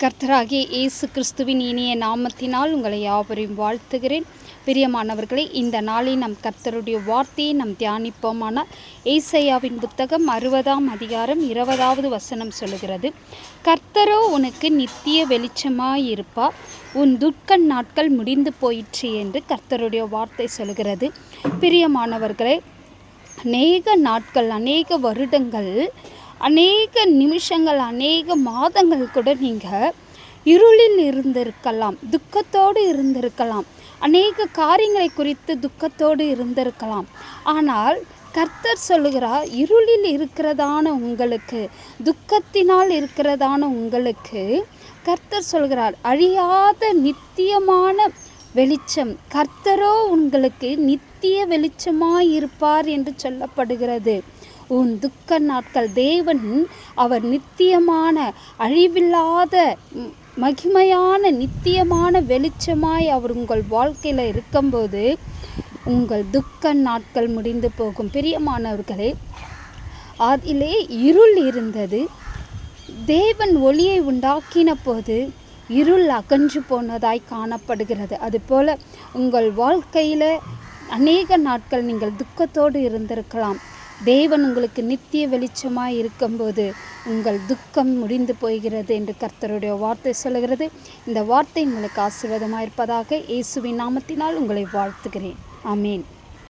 கர்த்தராகிய இயேசு கிறிஸ்துவின் இனிய நாமத்தினால் உங்களை யாவரையும் வாழ்த்துகிறேன். பிரியமானவர்களே, இந்த நாளில் நம் கர்த்தருடைய வார்த்தையை நம் தியானிப்போமானால், ஏசாயாவின் புத்தகம் 60ஆம் அதிகாரம் 20வது வசனம் சொல்லுகிறது, கர்த்தரோ உனக்கு நித்திய வெளிச்சமாயிருப்பார், உன் துக்க நாட்கள் முடிந்து போயிற்று என்று கர்த்தருடைய வார்த்தை சொல்கிறது. பிரியமானவர்களே, அநேக நாட்கள், அநேக வருடங்கள், அநேக நிமிஷங்கள், அநேக மாதங்கள் கூட நீங்கள் இருளில் இருந்திருக்கலாம், துக்கத்தோடு இருந்திருக்கலாம், அநேக காரியங்களை குறித்து துக்கத்தோடு இருந்திருக்கலாம். ஆனால் கர்த்தர் சொல்லுகிறார், இருளில் இருக்கிறதான உங்களுக்கு, துக்கத்தினால் இருக்கிறதான உங்களுக்கு கர்த்தர் சொல்கிறார், அழியாத நித்தியமான வெளிச்சம், கர்த்தரோ உங்களுக்கு நித்திய வெளிச்சமாயிருப்பார் என்று சொல்லப்படுகிறது. உன் துக்க நாட்கள், தேவன் அவர் நித்தியமான, அழிவில்லாத, மகிமையான, நித்தியமான வெளிச்சமாய் அவர் உங்கள் வாழ்க்கையில் இருக்கும்போது உங்கள் துக்க நாட்கள் முடிந்து போகும். பிரியமானவர்களே, அதிலே இருள் இருந்தது. தேவன் ஒளியை உண்டாக்கின போது இருள் அகன்று போனதாய் காணப்படுகிறது. அதுபோல் உங்கள் வாழ்க்கையில் அநேக நாட்கள் நீங்கள் துக்கத்தோடு இருந்திருக்கலாம். தேவன் உங்களுக்கு நித்திய வெளிச்சமாய் இருக்கும்போது உங்கள் துக்கம் முடிந்து போகிறது என்று கர்த்தருடைய வார்த்தை சொல்கிறது. இந்த வார்த்தை உங்களுக்கு ஆசீர்வாதமாக இருப்பதாக இயேசுவின் நாமத்தினால் உங்களை வாழ்த்துகிறேன். ஆமேன்.